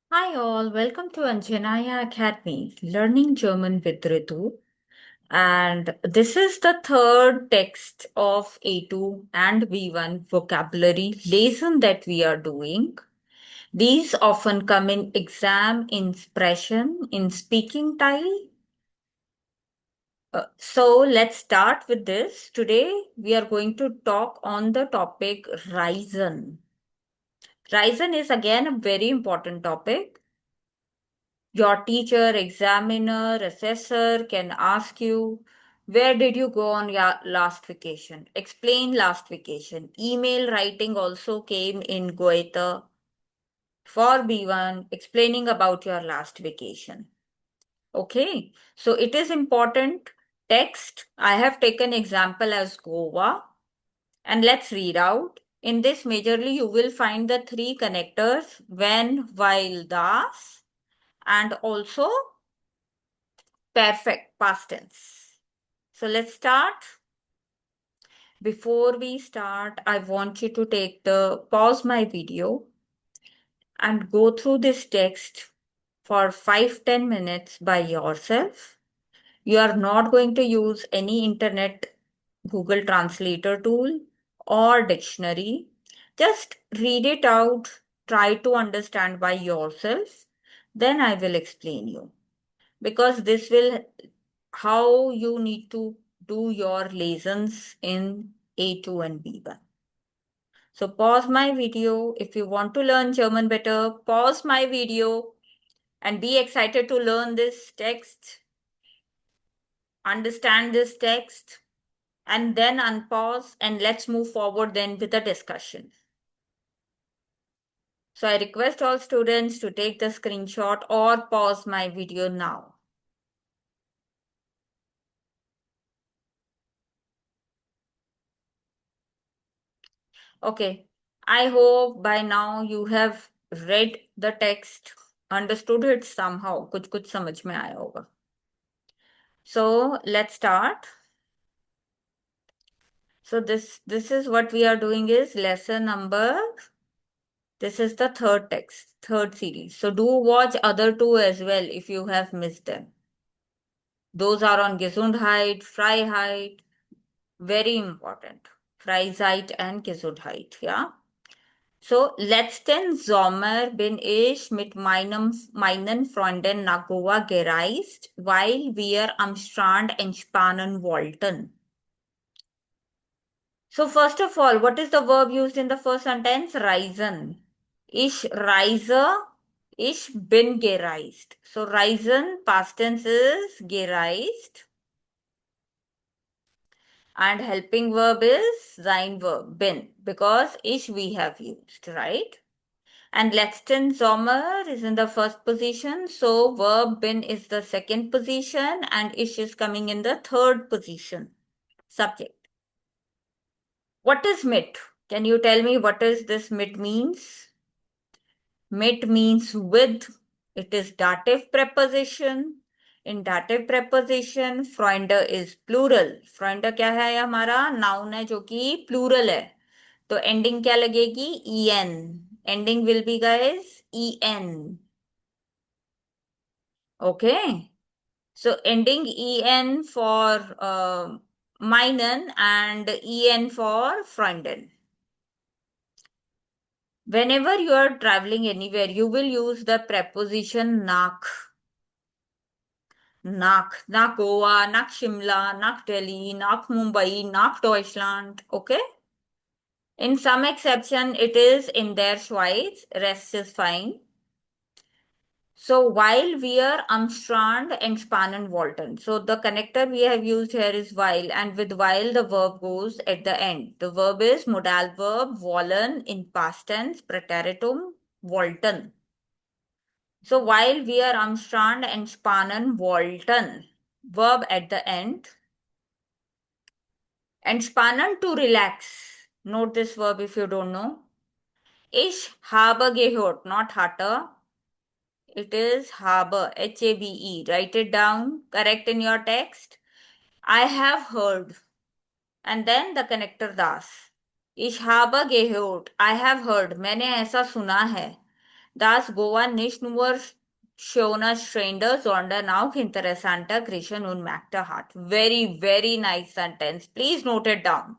Hi all, welcome to Anjanaya Academy, Learning German with Ritu. And this is the third text of A2 and B1 vocabulary lesson that we are doing. These often come in exam expression in speaking style. So let's start with this. Today we are going to talk on the topic Ryzen. Ryzen is again a very important topic. Your teacher, examiner, assessor can ask you, where did you go on your last vacation? Explain last vacation. Email writing also came in Goethe for B1, explaining about your last vacation. Okay, so it is important. Text, I have taken example as Goa, and let's read out. In this majorly you will find the three connectors when, while, das, and also perfect past tense. So let's start. Before we start, I want you to take the pause my video and go through this text for 5-10 minutes by yourself. You are not going to use any internet Google Translator tool or dictionary. Just read it out, try to understand by yourself. Then I will explain you because this will how you need to do your lessons in A2 and B1. So pause my video. If you want to learn German better, pause my video and be excited to learn this text, understand this text, and then unpause and let's move forward then with the discussion. So I request all students to take the screenshot or pause my video now. Okay, I hope by now you have read the text, understood it somehow. कुछ कुछ समझ में आया होगा. So let's start. So this is what we are doing is lesson number. This is the third text, third series. So do watch other two as well if you have missed them. Those are on Gesundheit, Freiheit, very important. Freizeit and Gesundheit, yeah. So, letzten Sommer bin ich mit meinen Freunden nach Goa gereist, weil wir am Strand entspannen wollten. So, first of all, what is the verb used in the first sentence? Reisen. Ich reise, ich bin gereist. So, reisen, past tense is gereist. And helping verb is sein verb, bin, because ich we have used, right? And letzten Sommer is in the first position. So verb bin is the second position and ich is coming in the third position. Subject. What is mit? Can you tell me what is this mit means? Mit means with. It is dative preposition. In dative preposition, Freunde is plural. Freunde क्या है हमारा noun है जो कि plural है. तो ending क्या लगेगी? en. Ending will be guys en. Okay. So ending en for meinen and en for Freunden. Whenever you are traveling anywhere, you will use the preposition nach. Nach Goa, nach Shimla, nach Delhi, nach Mumbai, nach Deutschland. Okay? In some exception, it is in der Schweiz. Rest is fine. So while we are am Strand and Spannen wollten. So the connector we have used here is while, and with while the verb goes at the end. The verb is modal verb wollen in past tense, preteritum wollten. So while we are am Strand and Spannen wollten, verb at the end. And Spannen to relax. Note this verb if you don't know. Ich habe gehört, not hatte. It is habe, Habe. Write it down, correct in your text. I have heard. And then the connector das. Ich habe gehört. I have heard. मैंने ऐसा सुना है. Das Goa nicht nur schöne Strände, sondern auch interessante Griechen und Märkte hat. Very, very nice sentence. Please note it down.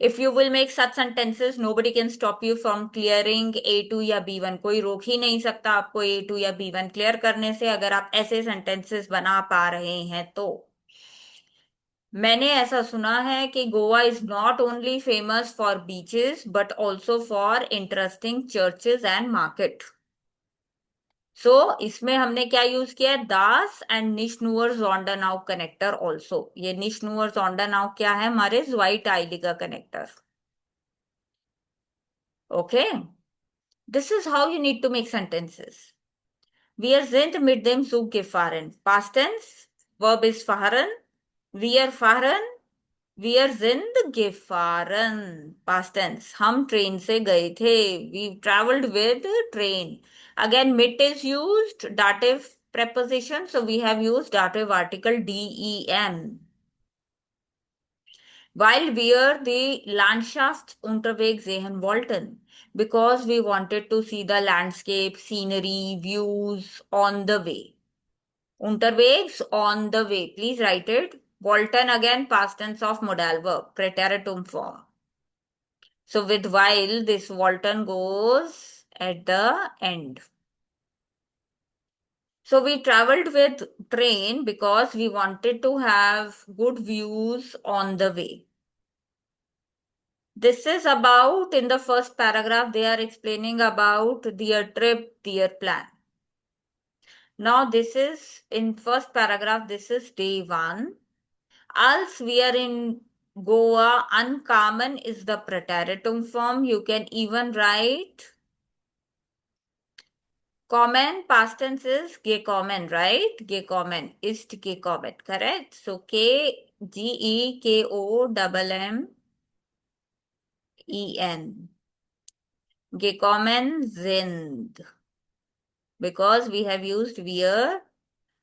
If you will make such sentences, nobody can stop you from clearing A2 या B1. कोई रोक ही नहीं सकता आपको A2 या B1 clear करने से, अगर आप ऐसे सेंटेंसेस बना पा रहे हैं तो। मैंने ऐसा सुना है कि Goa is not only famous for beaches but also for interesting churches and market. So इसमें हमने क्या यूज किया है, दास एंड निशनुअर जोंडानाव कनेक्टर ऑल्सो। ये निशनुअर जोंडानाव क्या है, हमारे ज्वाइट आईली का connector. Okay, this is how you need to make sentences. Wir sind mit dem Zug gefahren. Past tense, verb is fahren. Wir fahren. Wir sind gefahren. Past tense. हम ट्रेन से गए थे. We traveled with train. Again, mit is used, dative preposition. So we have used dative article dem. While wir die Landschaft unterwegs sehen wollten, because we wanted to see the landscape, scenery, views on the way. Unterwegs, on the way. Please write it. Wollten again, past tense of modal verb, preteritum form. So with while, this wollten goes at the end. So we traveled with train because we wanted to have good views on the way. This is about, in the first paragraph, they are explaining about their trip, their plan. Now this is, in first paragraph, this is day one. Als we are in Goa, uncommon is the preteritum form. You can even write common, past tense is gekommen, right? Gekommen, ist gekommen, correct? So Gekommen. Gekommen sind. Because we have used wir.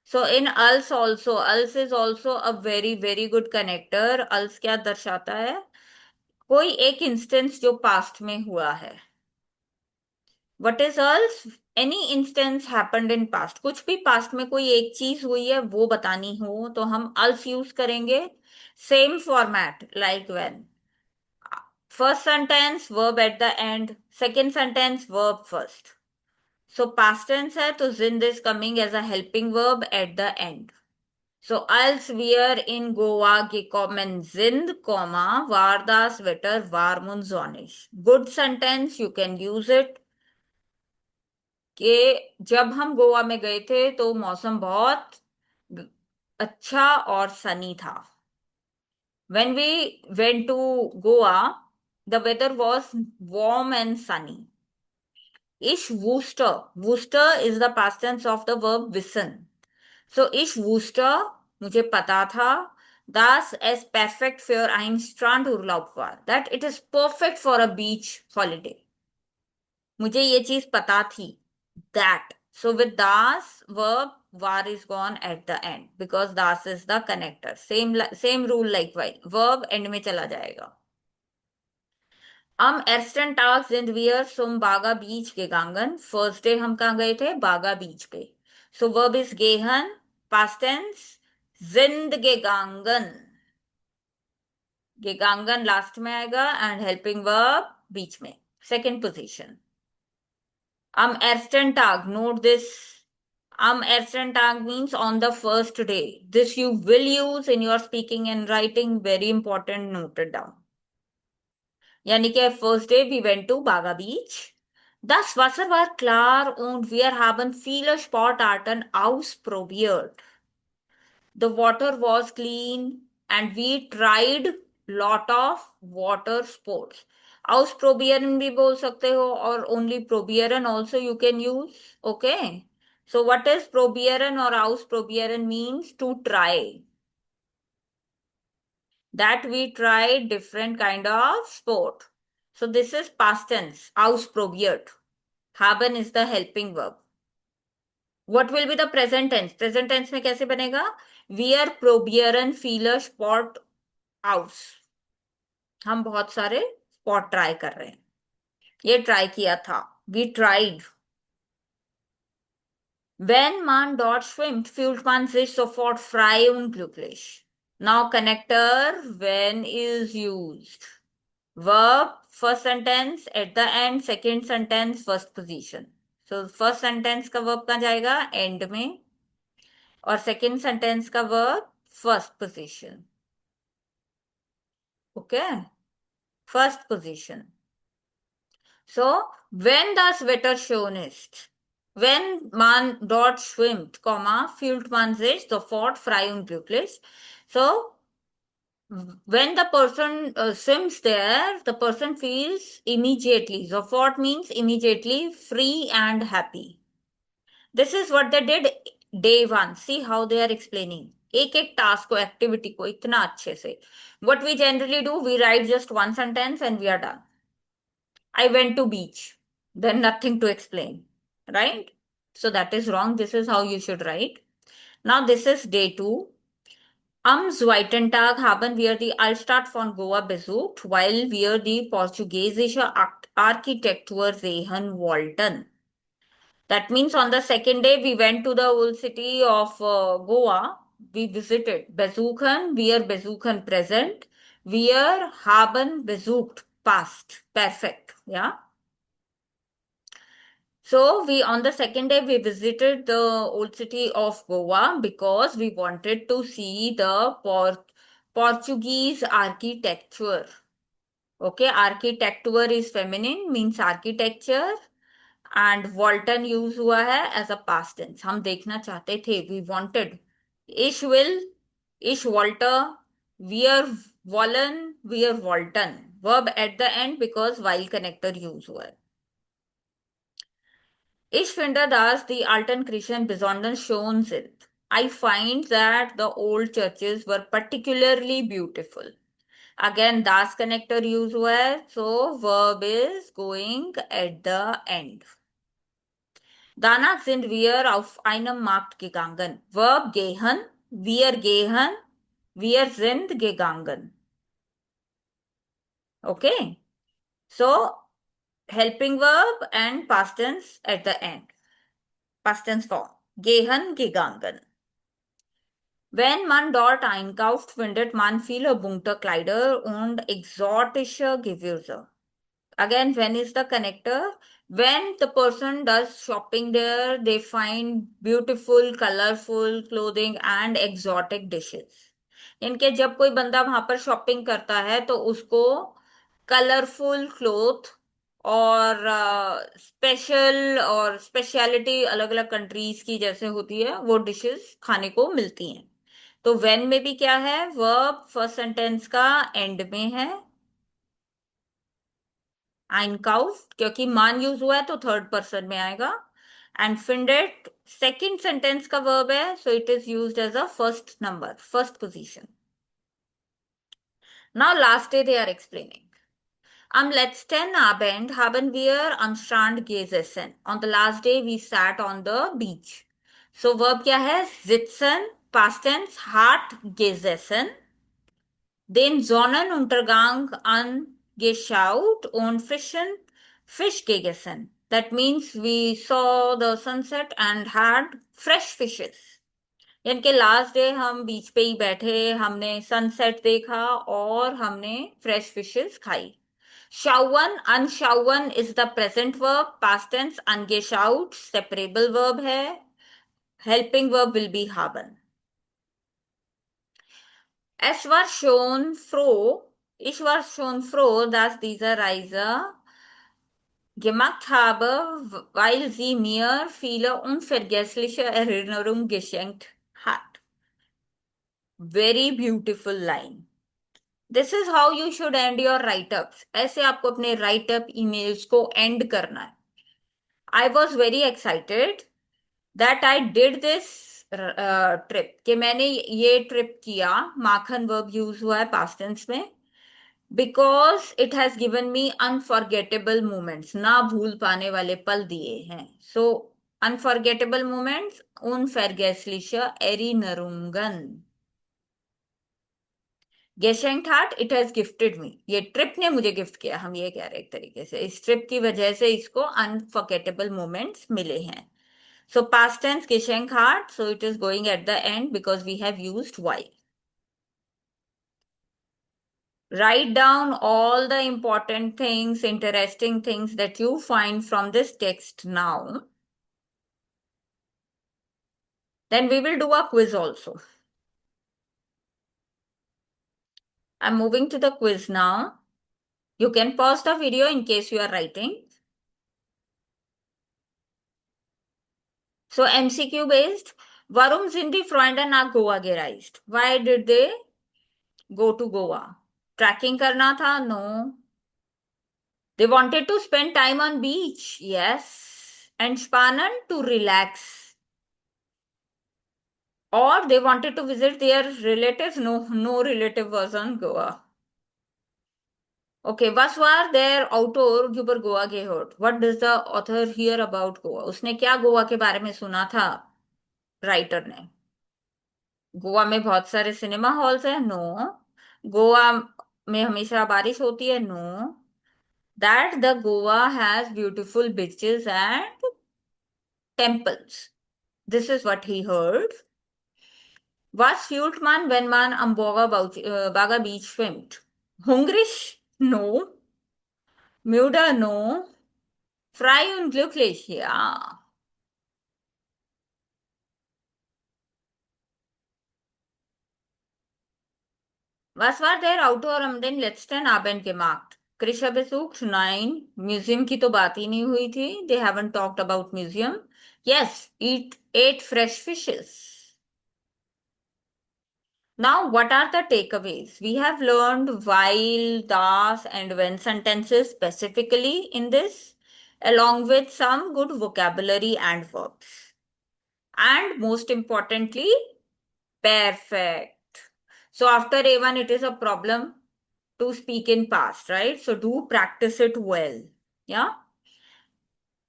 So in als also, als is also a very, very good connector. als क्या दर्शाता है, कोई एक instance जो past में हुआ है। What is अल्स, any instance happened in past, कुछ भी पास्ट में कोई एक चीज हुई है वो बतानी हो तो हम अल्स यूज करेंगे। Same format like when, first sentence verb at the end, second sentence verb first. So past tense है तो जिंद is coming as a helping verb at the end. So als wir in Goa gekommen sind, comma, war das Wetter warm und sonnig. Good sentence, you can use it. कि जब हम गोवा में गए थे तो मौसम बहुत अच्छा और सनी था। When we went to Goa, the weather was warm and sunny. Ich wusste. Wusste is the past tense of the verb wissen. So ich wusste, मुझे पता था, dass es perfekt für ein Strandurlaub war. That it is perfect for a beach holiday. मुझे ये चीज पता थी. That. So with das verb, var is gone at the end because das is the connector. Same rule like while. Verb end में चला जाएगा. Am ersten Tag sind wir zum Baga Beach gegangen. First day हम कहाँ गए थे? बागा बीच पे. So verb is gehen, past tense, sind gegangen. Gegangen last में आएगा and helping verb बीच में. Second position. Am ersten Tag, note this. Am ersten Tag means on the first day. This you will use in your speaking and writing. Very important, note it down. यानी कि first day we went to Baga Beach. Das Wasser war klar und wir haben viele Sportarten ausprobiert. The water was clean and we tried lot of water sports. Ausprobieren भी बोल सकते हो और only probieren also you can use. Okay. So what is probieren or ausprobieren means to try. That we tried different kind of sport. So this is past tense, ausprobiert. Haben is the helping verb. What will be the present tense? Present tense में कैसे बनेगा? Wir probieren viele Sport aus. हम बहुत सारे spot try कर रहे हैं. ये ट्राई किया था. We tried. Wenn man dort schwimmt, fühlt man sich sofort frei und glücklich. Now connector when is used. Verb first sentence at the end, second sentence first position. So first sentence का verb कहाँ जाएगा? End में. और second sentence का verb first position. Okay? First position. So, wenn das Wetter schön ist, wenn man dort schwimmt, fühlt man sich sofort frei und glücklich. So, when the person swims there, the person feels immediately. Sofort means immediately free and happy. This is what they did day one. See how they are explaining. एक एक task को activity को इतना अच्छे से. What we generally do, we write just one sentence and we are done. I went to beach. Then nothing to explain. Right? So that is wrong. This is how you should write. Now this is day two. Am zweiten Tag haben wir die Altstadt von Goa besucht, weil wir die portugiesische Architektur sehen wollten. That means on the second day we went to the old city of Goa. We visited besuchen, wir besuchen present, wir haben besucht past, perfect. Yeah. So we on the second day we visited the old city of Goa because we wanted to see the Portuguese architecture. Okay, architecture is feminine, means architecture, and Walton use हुआ है as a past tense. हम देखना चाहते थे, we wanted. Ich will, ich wollte, wir wollen, wir wollten. Verb at the end because while connector use हुआ है. Ich finde, dass die alten Kirchen besonders schön sind. I find that the old churches were particularly beautiful. Again, das connector use हुआ है, so verb is going at the end. Danach sind wir auf einem Markt gegangen. Verb gehen, wir sind gegangen. Okay, so helping verb and past tense at the end. Past tense form. Gehen, gegangen. Wenn man dort einkauft, findet man viele bunte Kleider und exotische Gewürze. Again, when is the connector? When the person does shopping there, they find beautiful, colorful clothing and exotic dishes. इनके जब कोई बंदा वहां पर shopping करता है तो उसको कलरफुल क्लोथ और स्पेशल और स्पेशलिटी अलग अलग कंट्रीज की जैसे होती है वो डिशेस खाने को मिलती हैं. तो वेन में भी क्या है, वर्ब फर्स्ट सेंटेंस का एंड में है. einkauft क्योंकि मान यूज हुआ है तो थर्ड पर्सन में आएगा. एंड findet सेकेंड सेंटेंस का वर्ब है, so it is used as a first number, first position. Now last day they are explaining. Am letzten Abend haben wir am Strand gesessen. On the last day we sat on the beach. So verb क्या है? Sitzen, past tense, hat gesessen. Den Sonnenuntergang angeschaut und Fisch gegessen. That means we saw the sunset and had fresh fishes. यानी कि last day हम बीच पे ही बैठे, हमने sunset देखा और हमने फ्रेश फिशेस खाई. शाउवन, अनशाउवन is the present verb, past tense. angeschaut separable verb है. Helping verb will be haben. Es war schon froh, ich war schon froh, dass diese Reise gemacht habe, weil sie mir viele unvergessliche Erinnerungen geschenkt hat. Very beautiful line. This is how you should end your write-ups. ऐसे आपको अपने write-up emails को end करना है. I was very excited that I did this trip. कि मैंने ये trip किया. माखन verb use हुआ है past tense में. Because it has given me unforgettable moments. ना भूल पाने वाले पल दिए हैं. So unforgettable moments, unvergessliche Erinnerungen. गेशेंट हार्ट, इट हैज गिफ्टेड मी. ये ट्रिप ने मुझे गिफ्ट किया, हम ये कह रहे हैं एक तरीके से. इस ट्रिप की वजह से इसको अनफॉरगेटेबल मोमेंट्स मिले हैं. So past tense geschenkt hat, so it is going at the end because we have used while. Write down all the important things, interesting things that you find from this text now. Then we will do a quiz also. I'm moving to the quiz now. You can pause the video in case you are writing. So MCQ based. Warum sind die Freunde nach Goa gereist? Why did they go to Goa? Tracking करना था? No. They wanted to spend time on beach. Yes. And Spanan to relax. Or they wanted to visit their relatives. No, no relative was on Goa. Okay, was war their author über Goa gehört? What does the author hear about Goa? उसने क्या गोवा के बारे में सुना था writer ने? गोवा में बहुत सारे सिनेमा हॉल्स हैं? नो. गोवा में हमेशा बारिश होती है? No. That the Goa has beautiful beaches and temples. This is what he heard. Was fühlt man, wenn man am Baga Beach schwimmt? Hungrig? No. Müde? No. Frei und glücklich? Ja. Was war der Autor am den letzten Abend gemacht? Krisha besucht? Nein. Museum की तो बात ही नहीं हुई थी. They haven't talked about museum. Yes, ate fresh fishes. Now, what are the takeaways? We have learned while, das, and when sentences specifically in this, along with some good vocabulary and verbs. And most importantly, perfect. So after A1, it is a problem to speak in past, right? So do practice it well. Yeah.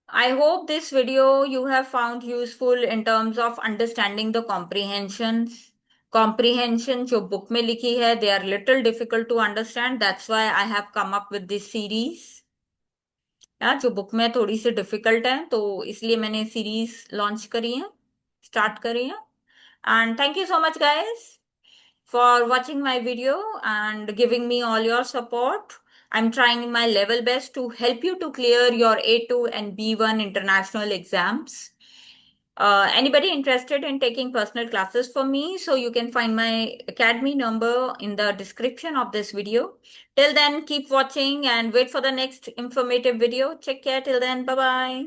I hope this video you have found useful in terms of understanding the comprehensions. Comprehension जो book में लिखी है, they are little difficult to understand. That's why I have come up with this series. यार जो book में थोड़ी सी difficult है तो इसलिए मैंने सीरीज लॉन्च करी है, स्टार्ट करी है. And thank you so much guys for watching my video and giving me all your support. I'm trying my level best to help you to clear your A2 and B1 international exams. Anybody interested in taking personal classes for me? So you can find my academy number in the description of this video. Till then, keep watching and wait for the next informative video. Take care till then. Bye bye.